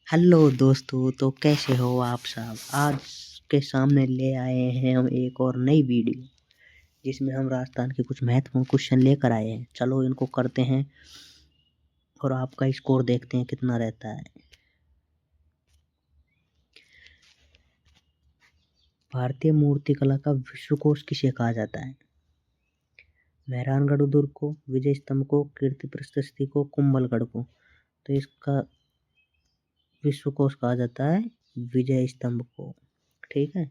Hello दोस्तों, तो कैसे हो आप सब। आज के सामने ले आए हैं हम एक और नई वीडियो जिसमें हम राजस्थान के कुछ महत्वपूर्ण क्वेश्चन लेकर आए हैं। चलो इनको करते हैं और आपका स्कोर देखते हैं कितना रहता है। भारतीय मूर्तिकला का विश्वकोश किसे कहा जाता है? मेहरानगढ़ दुर्ग को, विजय स्तंभ को, कीर्ति प्रशस्ति को, कुंभलगढ़ को। तो इसका विश्वकोश कहा जाता है विजय स्तंभ को। ठीक है।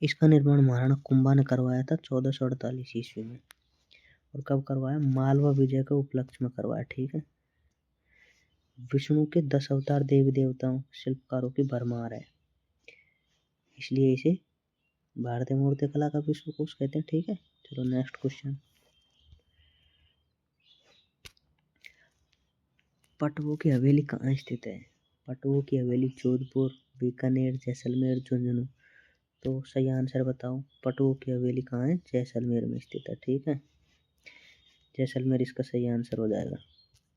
इसका निर्माण महाराणा कुंभा ने करवाया था 1448 ईस्वी में। और कब करवाया? मालवा विजय के उपलक्ष्य में करवाया। ठीक है। विष्णु के 10 अवतार देवी देवताओं शिल्पकारों की भरमार है, इसलिए इसे भारतीय मूर्तिकला का विश्वकोश कहते हैं। ठीक है। चलो नेक्स्ट क्वेश्चन। पटवों की हवेली कहाँ स्थित है? पटवों की हवेली जोधपुर, बीकानेर, जैसलमेर, झुंझुनू। तो सही आंसर बताओ। पटवों की हवेली कहाँ है? जैसलमेर में स्थित है। ठीक है। जैसलमेर इसका सही आंसर हो जाएगा।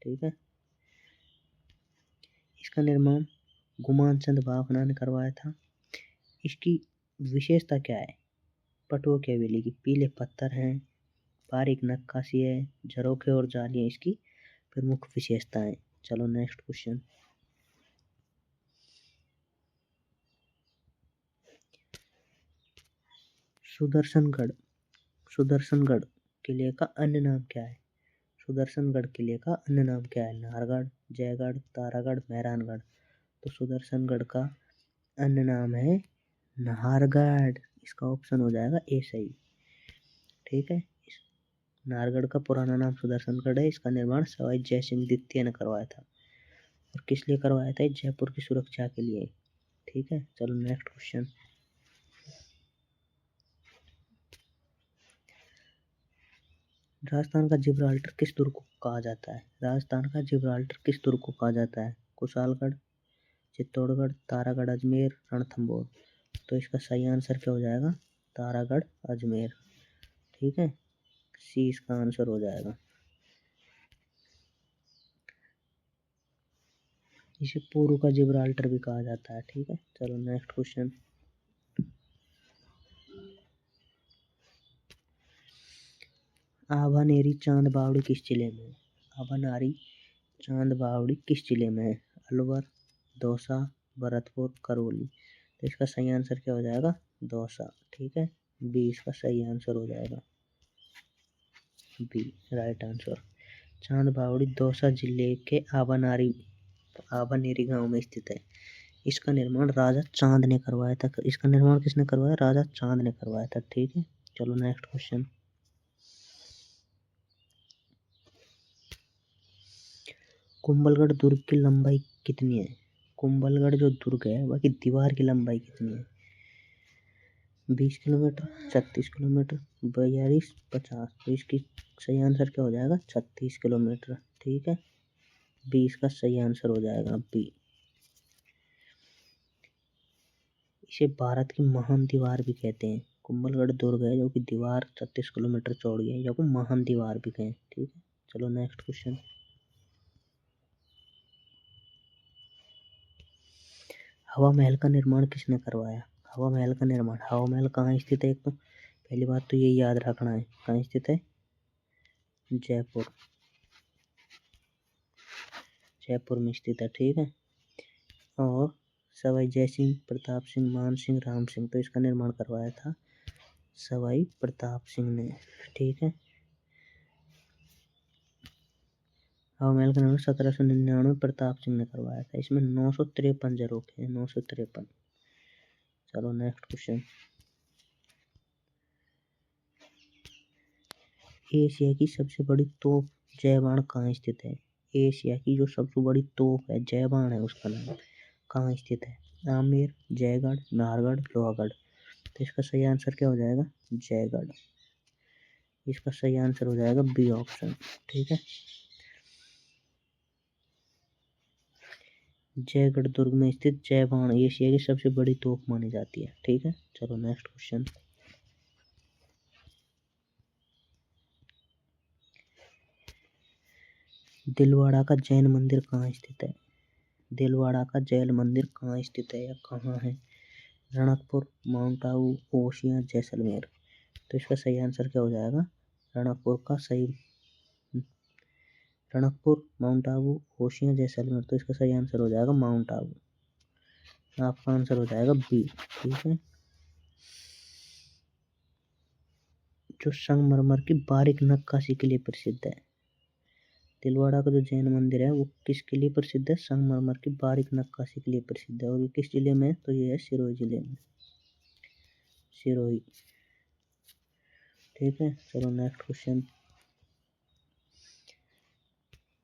ठीक है। इसका निर्माण गुमान चंद भाभना ने करवाया था। इसकी विशेषता क्या है? पटुआ की हवेली की पीले पत्थर हैं, बारीक नक्काशी है, झरोखे और जालियां इसकी प्रमुख विशेषताएं। चलो नेक्स्ट क्वेश्चन। सुदर्शनगढ़ सुदर्शनगढ़ किले का अन्य नाम क्या है? सुदर्शनगढ़ किले का अन्य नाम क्या है? नाहरगढ़, जयगढ़, तारागढ़, मेहरानगढ़। तो सुदर्शनगढ़ का अन्य नाम है नाहरगढ़। इसका ऑप्शन हो जाएगा ए सही। ठीक है। नाहरगढ़ का पुराना नाम सुदर्शनगढ़ है। इसका निर्माण सवाई जयसिंह द्वितीय ने करवाया था। और किस लिए करवाया था? जयपुर की सुरक्षा के लिए। ठीक है। चलो नेक्स्ट क्वेश्चन। राजस्थान का जिब्राल्टर किस दुर्ग को कहा जाता है? राजस्थान का जिब्राल्टर किस दुर्ग को कहा जाता है? कुशालगढ़, चित्तौड़गढ़, तारागढ़, अजमेर, रणथंभौर। तो इसका सही आंसर क्या हो जाएगा? तारागढ़ अजमेर। ठीक है। सी इसका आंसर हो जाएगा। इसे पूर्व का जिब्राल्टर भी कहा जाता है। ठीक है। चलो नेक्स्ट क्वेश्चन। आभानेरी चांद बावड़ी किस जिले में है? आभानारी चांद बावड़ी किस जिले में है? अलवर, दौसा, भरतपुर, करौली। तो इसका सही आंसर क्या हो जाएगा? दौसा। ठीक है। बी इसका सही आंसर हो जाएगा। B right answer. Chand Baori Dausa जिले के आभानेरी गांव में स्थित है। इसका निर्माण राजा चांद ने करवाया था। इसका निर्माण किसने करवाया? राजा चांद ने करवाया था। ठीक है। चलो नेक्स्ट क्वेश्चन। कुंभलगढ़ दुर्ग की लंबाई कितनी है? कुंभलगढ़ जो दुर्ग है वह की दीवार की लंबाई कितनी है? 20 किलोमीटर, 36 किलोमीटर, 42, 50। तो इसकी सही आंसर क्या हो जाएगा? 36 किलोमीटर। ठीक है। बी इसका सही आंसर हो जाएगा। बी। इसे भारत की महान दीवार भी कहते हैं। कुंभलगढ़ दुर्ग है जो कि दीवार 36 किलोमीटर चौड़ी है, जो कि महान दीवार भी कहें। ठीक है। चलो नेक्स्ट क्वेश्चन। हवा महल का निर्माण किसने करवाया? हवा महल का निर्माण, हवा महल कहाँ स्थित है? एक तो पहली बात तो ये याद रखना है, कहाँ स्थित है? जयपुर। जयपुर में स्थित है। ठीक है। और सवाई जयसिंह, प्रताप सिंह, मान सिंह, राम सिंह। तो इसका निर्माण करवाया था सवाई प्रताप सिंह ने। ठीक है। हवा महल का निर्माण 1799 प्रताप सिंह ने करवाया था। इसमें 953 झरोखे हैं। 953। चलो नेक्स्ट क्वेश्चन। एशिया की सबसे बड़ी तोप जयबाण कहाँ स्थित है? एशिया की जो सबसे बड़ी तोप है, जयबाण है, उसका नाम कहाँ स्थित है? आमेर, जयगढ़, नाहरगढ़, लोहागढ़। तो इसका सही आंसर क्या हो जाएगा? जयगढ़। इसका सही आंसर हो जाएगा बी ऑप्शन। ठीक है। जयगढ़ दुर्ग में स्थित जयबाण एशिया की सबसे बड़ी तोप मानी जाती है। ठीक है। चलो नेक्स्ट क्वेश्चन। दिलवाड़ा का जैन मंदिर कहाँ स्थित है? दिलवाड़ा का जैल मंदिर कहाँ स्थित है या कहाँ है? रणकपुर, माउंट आबू, ओशिया, जैसलमेर। तो इसका सही आंसर क्या हो जाएगा? रणकपुर, माउंट आबू, ओशिया, जैसलमेर। तो इसका सही आंसर हो जाएगा माउंट आबू। आपका आंसर हो जाएगा बी। ठीक है। जो संगमरमर की बारीक नक्काशी के लिए प्रसिद्ध है, दिलवाड़ा का जो जैन मंदिर है वो किसके लिए प्रसिद्ध है? संगमरमर की बारीक नक्काशी के लिए प्रसिद्ध है। और ये किस जिले में है? तो ये है सिरोही जिले में, सिरोही। ठीक है, चलो नेक्स्ट क्वेश्चन।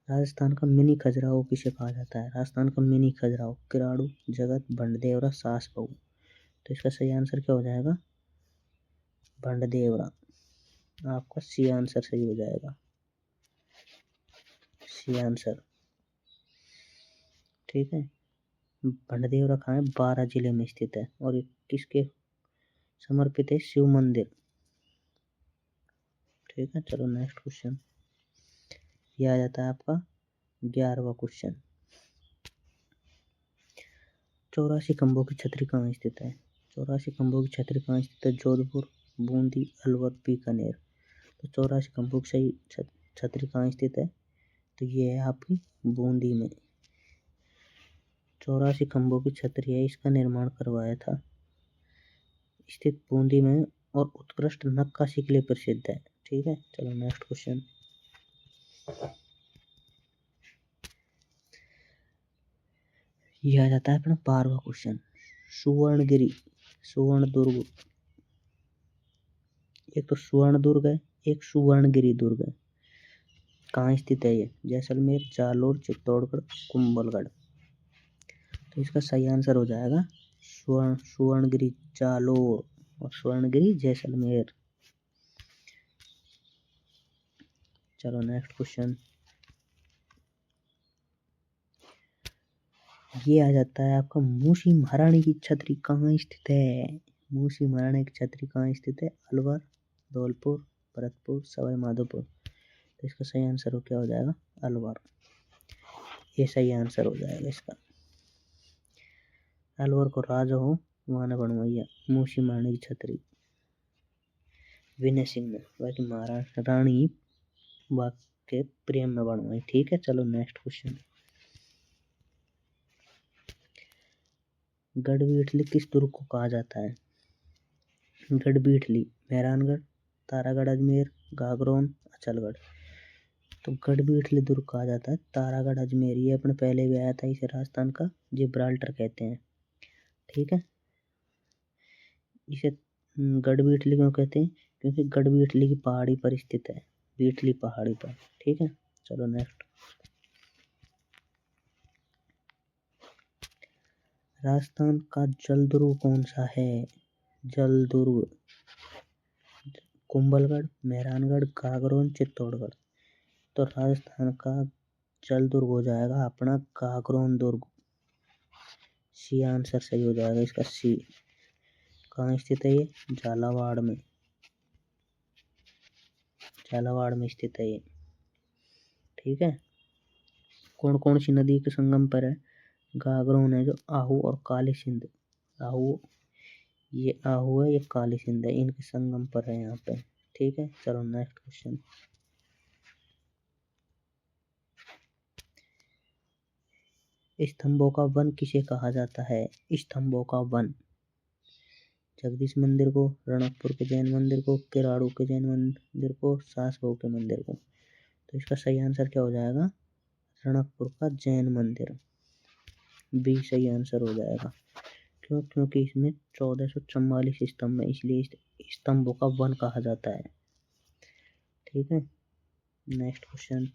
राजस्थान का मिनी खजुराहो किसे कहा जाता है? राजस्थान का मिनी खजुराहो किराड़ू, जगत, भंडदेवरा, सास बहू। तो इसका सही आंसर क्या हो जाएगा? भंडदेवरा। आपका सी आंसर सही हो जाएगा, सी आंसर। ठीक है। भंडदेवरा कहाँ है? 12 जिले में स्थित है। और ये किसके समर्पित है? शिव मंदिर। ठीक है, चलो नेक्स्ट क्वेश्चन। ये आ जाता है आपका 11वां क्वेश्चन। 84 खंभों की छतरी कहाँ स्थित है? 84 खंभों की छतरी कहाँ स्थित है? जोधपुर, बूंदी, अलवर, बीकानेर। तो 84 खंभों की सही छतरी कहाँ स्थित है? तो ये है आपकी बूंदी में। 84 खंभों की छतरी है, इसका निर्माण करवाया था, स्थित बूंदी में, और उत्कृष्ट नक्काशी के लिए प्रसिद्ध है। ठीक है, चलो नेक्स्ट क्वेश्चन। यह आ जाता है अपना 12वां क्वेश्चन। सुवर्णगिरी, सुवर्ण दुर्ग, एक तो सुवर्ण दुर्ग है, एक सुवर्णगिरी दुर्ग है। कहाँ स्थित है ये? जैसलमेर, जालोर, चित्तौड़गढ़, कुंभलगढ़। तो इसका सही आंसर हो जाएगा सुवर्णगिरी जालोर और सुवर्णगिरी जैसलमेर। चलो नेक्स्ट क्वेश्चन। ये आ जाता है आपका मूसी महारानी की छतरी कहाँ स्थित है? मूसी महारानी की छतरी कहाँ स्थित है? अलवर, धौलपुर, भरतपुर, सवाई माधोपुर। तो इसका सही आंसर क्या हो जाएगा? अलवर। ये सही आंसर हो जाएगा इसका। अलवर को राजा हो वहाँ ने बनवाई मूसी महारानी की छतरी, विनय सिंह ने, बाकी महारानी रानी के प्रेम में बनवाई। ठीक है, चलो नेक्स्ट क्वेश्चन। गढ़बीठली किस दुर्ग को कहा जाता है? गढ़बीठली, मेहरानगढ़, तारागढ़ अजमेर, गागरोन, अचलगढ़। तो गढ़बीठली दुर्ग कहा जाता है तारागढ़ अजमेर। ये अपने पहले भी आया था, इसे राजस्थान का जिब्राल्टर कहते हैं। ठीक है, इसे गढ़बीठली क्यों कहते हैं? क्योंकि गढ़बीठली की पहाड़ी पर स्थित है, बीठली पहाड़ी पर। ठीक है, चलो नेक्स्ट। राजस्थान का जल दुर्ग कौन सा है? जल दुर्ग कुंभलगढ़, मेहरानगढ़, गागरोन, चित्तौड़गढ़। तो राजस्थान का जल दुर्ग हो जाएगा अपना गागरोन दुर्ग। सी आंसर सही हो जाएगा इसका, सी। कहाँ स्थित है ये? झालावाड़ में, झालावाड़ में स्थित है ये। ठीक है। कौन कौन सी नदी के संगम पर है? गागरोन है जो आहू और काली सिंध, आहू, ये आहू है, ये काली सिंध है, इनके संगम पर है यहाँ पे। ठीक है, चलो नेक्स्ट क्वेश्चन। स्तंभों का वन किसे कहा जाता है? स्तंभों का वन। जगदीश मंदिर को, रणकपुर के जैन मंदिर को, किराड़ू के जैन मंदिर को, सास बहू के मंदिर को। तो इसका सही आंसर क्या हो जाएगा? रणकपुर का जैन मंदिर, बी सही आंसर हो जाएगा। क्यों? क्योंकि इसमें 1444 स्तंभ है, इसलिए स्तंभों का वन कहा जाता है। ठीक है, नेक्स्ट क्वेश्चन।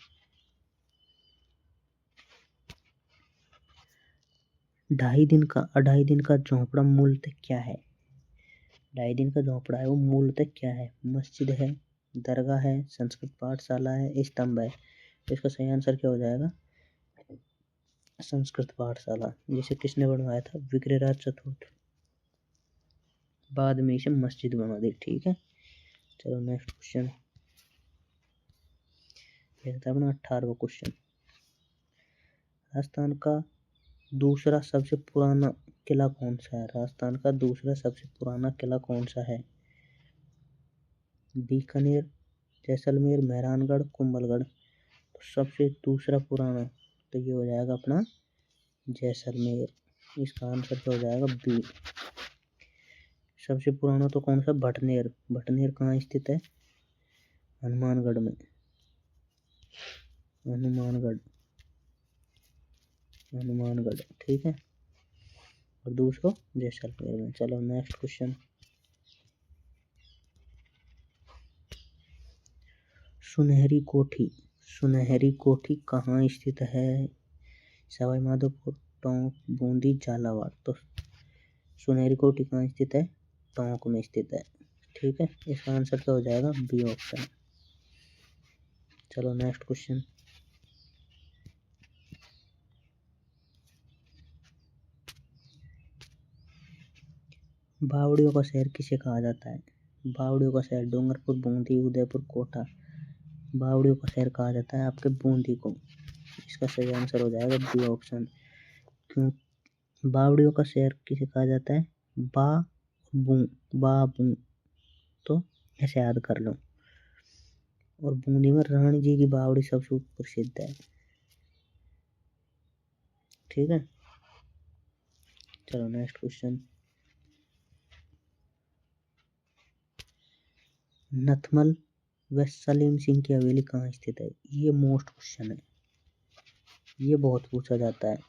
अढ़ाई दिन का झोंपड़ा मूलतः क्या है? 2.5 दिन का झोंपड़ा है वो मूलतः क्या है? मस्जिद है, दरगाह है, संस्कृत पाठशाला है, स्तंभ है। तो इसका सही आंसर क्या हो जाएगा? संस्कृत पाठशाला, जिसे किसने बनवाया था? विग्रहराज चतुर्थ, बाद में इसे मस्जिद बना दी। ठीक है, चलो नेक्स्ट क्वेश्चन। यह था अपना 18वां क्वेश्चन। राजस्थान का दूसरा सबसे पुराना किला कौन सा है? राजस्थान का दूसरा सबसे पुराना किला कौन सा है? बीकानेर, जैसलमेर, मेहरानगढ़, कुंभलगढ़। तो सबसे दूसरा पुराना तो ये हो जाएगा अपना जैसलमेर। इसका आंसर क्या हो जाएगा? बी। सबसे पुराना तो कौन सा? भटनेर। भटनेर कहाँ स्थित है? हनुमानगढ़ में। हनुमानगढ़, हनुमानगढ़, ठीक है। और दूसरा जैसलमेर में। चलो नेक्स्ट क्वेश्चन। सुनहरी कोठी, सुनहरी कोठी कहाँ स्थित है? सवाई माधोपुर, टोंक, बूंदी, झालावाड़। तो सुनहरी कोठी कहाँ स्थित है? टोंक में स्थित है, ठीक है। इसका आंसर क्या हो जाएगा? B option. चलो नेक्स्ट क्वेश्चन। बावड़ियों का शहर किसे कहा जाता है? बावड़ियों का शहर डूंगरपुर, बूंदी, उदयपुर, कोटा। बावड़ियों का शहर कहा जाता है आपके बूंदी को। इसका सही आंसर हो जाएगा बी ऑप्शन। क्यों? बावड़ियों का शहर किसे कहा जाता है? बू, बाबू। तो ऐसे याद कर लो। और बूंदी में रानी जी की बावड़ी सबसे प्रसिद्ध है, ठीक है। चलो नेक्स्ट क्वेश्चन। नथमल व सलीम सिंह की हवेली कहाँ स्थित है? ये मोस्ट क्वेश्चन है, ये बहुत पूछा जाता है,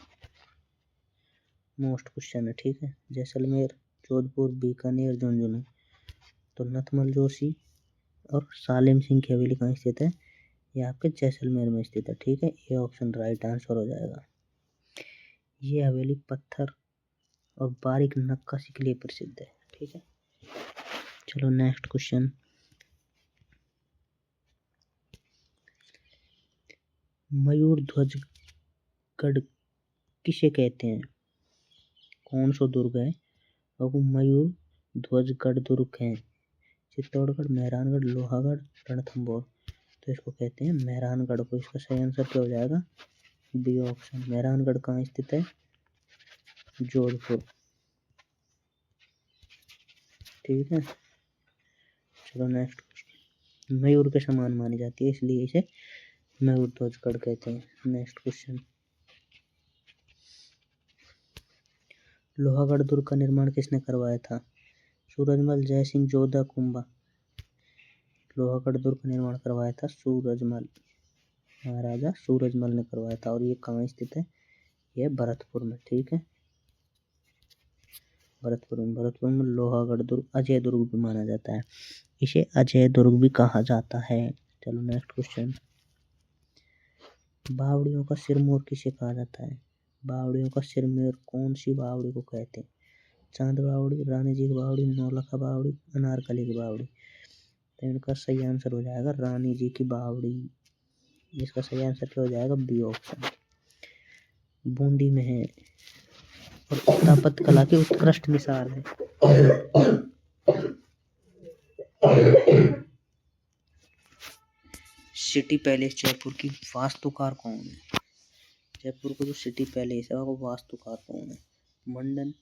मोस्ट क्वेश्चन है, ठीक है। जैसलमेर, जोधपुर, बीकानेर, झुंझुनू। तो नथमल जोशी और सालिम सिंह की हवेली कहाँ स्थित है? ये आपके जैसलमेर में स्थित है, ठीक है। ये ऑप्शन राइट आंसर हो जाएगा। ये हवेली पत्थर और बारीक नक्काशी के लिए प्रसिद्ध है, ठीक है। चलो नेक्स्ट क्वेश्चन। मयूर ध्वज गढ़ किसे कहते हैं? कौन सा दुर्ग है? और वो मयूर ध्वज गढ़ दुर्ग है। चित्तौड़गढ़, मेहरानगढ़, लोहागढ़, रणथंभौर। तो इसको कहते हैं मेहरानगढ़ को। इसका सही आंसर क्या हो जाएगा? B option. मेहरानगढ़ कहाँ स्थित है? जोधपुर, ठीक है। चलो नेक्स्ट क्वेश्चन। मयूर के समान मानी जाती है, इसलिए इसे मयूर ध्वज गढ़ कहते हैं। Next question. लोहागढ़ दुर्ग का निर्माण किसने करवाया था? सूरजमल, जयसिंह, जोधा, कुंभा। लोहागढ़ दुर्ग का निर्माण करवाया था सूरजमल, महाराजा सूरजमल ने करवाया था। और ये कहाँ स्थित है? यह भरतपुर में, ठीक है। भरतपुर में लोहागढ़ दुर्ग अजय दुर्ग भी माना जाता है, इसे अजय दुर्ग भी कहा जाता है। चलो नेक्स्ट क्वेश्चन। बावड़ियों का सिरमौर किसे कहा जाता है? बावड़ियों का सिरमौर कौन सी बावड़ी को कहते हैं? चांद बावड़ी, रानी जी की बावड़ी, नौलखा बावड़ी, अनारकली की बावड़ी। तो इनका सही आंसर हो जाएगा रानी जी की बावड़ी। इसका सही आंसर क्या हो जाएगा? B option. बूंदी में है और स्थापत्य कला की उत्कृष्ट मिसाल है। सिटी पैलेस जयपुर की वास्तुकार कौन है? जयपुर को जो सिटी पैलेस है वो वास्तुकार कौन है? मंडन,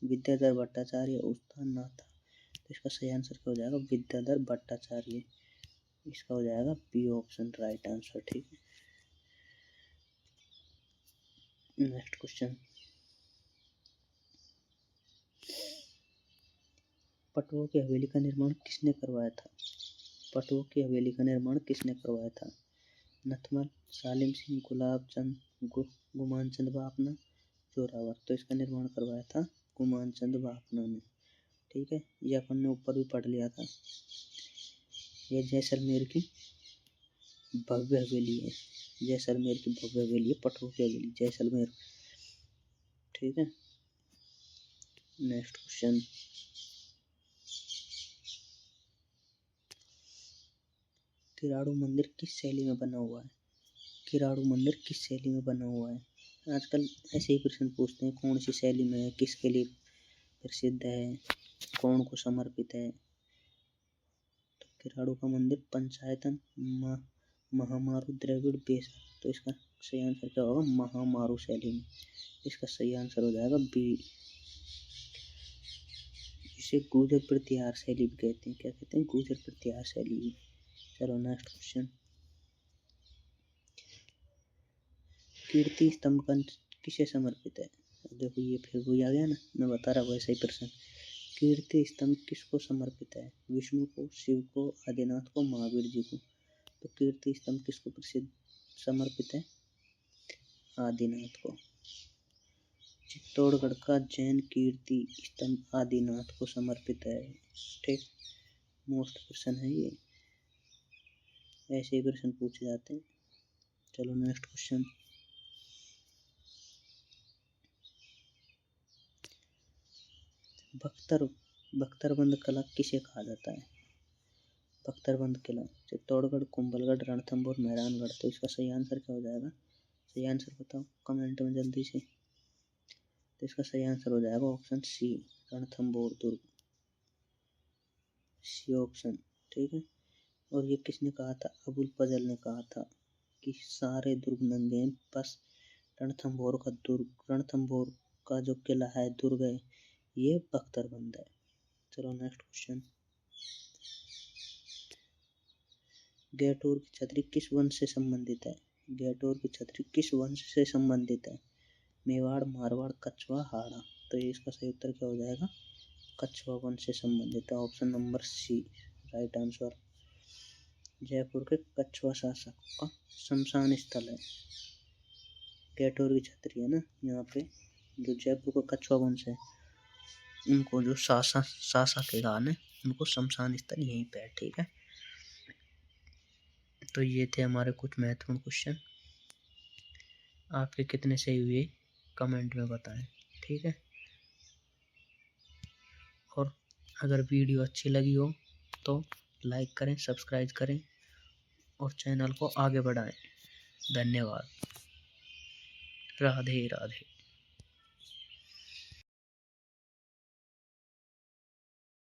विद्याधर भट्टाचार्य, उस्ताद नाथा। तो इसका सही आंसर क्या हो जाएगा? विद्याधर भट्टाचार्य। इसका हो जाएगा बी ऑप्शन राइट आंसर, ठीक है। Next question. पटवा की हवेली का निर्माण किसने करवाया था? पटवा की हवेली का निर्माण किसने करवाया था? नथमल, सालिम सिंह, गुलाब चंद, गुमान चंद बापना, जोरावर। तो इसका निर्माण करवाया था गुमान चंद बापना ने, ठीक है। ये अपन ने ऊपर भी पढ़ लिया था। ये जैसलमेर की भव्य हवेली है, जैसलमेर की भव्य हवेली है पटवा की हवेली जैसलमेर, ठीक है। Next question. किराड़ू मंदिर किस शैली में बना हुआ है? किराड़ू मंदिर किस शैली में बना हुआ है? आजकल ऐसे ही प्रश्न पूछते हैं, कौन सी शैली में है, किसके लिए प्रसिद्ध है, कौन को समर्पित है। तो किराड़ू का मंदिर पंचायतन, महामारू, द्रविड़, बेसा। तो इसका सही आंसर क्या होगा? महामारू शैली में, इसका सही आंसर हो जाएगा बी। इसे गुर्जर प्रतिहार शैली भी कहते हैं। क्या कहते हैं? गुर्जर प्रतिहार शैली भी। चलो नेक्स्ट क्वेश्चन। कीर्ति स्तंभ किसे समर्पित है? देखो ये फिर वही आ गया ना, मैं बता रहा हूँ वैसा ही प्रश्न। कीर्ति स्तंभ किसको समर्पित है? विष्णु को, शिव को, आदिनाथ को, महावीर जी को। तो कीर्ति स्तंभ किसको प्रसिद्ध समर्पित है? आदिनाथ को। चित्तौड़गढ़ का जैन कीर्ति स्तंभ आदिनाथ को समर्पित है। ठीक, मोस्ट क्वेश्चन है ये, ऐसे ही प्रश्न पूछे जाते हैं। चलो नेक्स्ट क्वेश्चन। बख्तरबंद कला किसे कहा जाता है? बख्तरबंद किला चित्तौड़गढ़, कुंभलगढ़, रणथंभौर, मेहरानगढ़। तो इसका सही आंसर क्या हो जाएगा? सही आंसर बताओ कमेंट में जल्दी से। तो इसका सही आंसर हो जाएगा ऑप्शन सी, रणथंभौर दुर्ग। सी ऑप्शन, ठीक है। और ये किसने कहा था? अबुल फजल ने कहा था कि सारे दुर्ग नंगे हैं, बस रणथंभौर का जो किला है, दुर्ग है, ये बख्तरबंद है। चलो नेक्स्ट क्वेश्चन। गैटोर की छतरी किस वंश से संबंधित है? गैटोर की छतरी किस वंश से संबंधित है? मेवाड़, मारवाड़, कछवा, हाड़ा। तो इसका सही उत्तर क्या हो जाएगा? कछवा वंश से संबंधित है। Option number C right answer. Jaipur के कछवा शासक का शमशान स्थल है। गैटोर की छतरी है ना, यहाँ पे जो जयपुर का कछवा वंश है, उनको जो शासक है, उनको शमशान स्थल यहीं पे है। ठीक है, तो ये थे हमारे कुछ महत्वपूर्ण क्वेश्चन। आपके कितने सही हुए कमेंट में बताएं। ठीक है, और अगर वीडियो अच्छी लगी हो तो लाइक करें, सब्सक्राइब करें और चैनल को आगे बढ़ाएं। धन्यवाद। राधे राधे।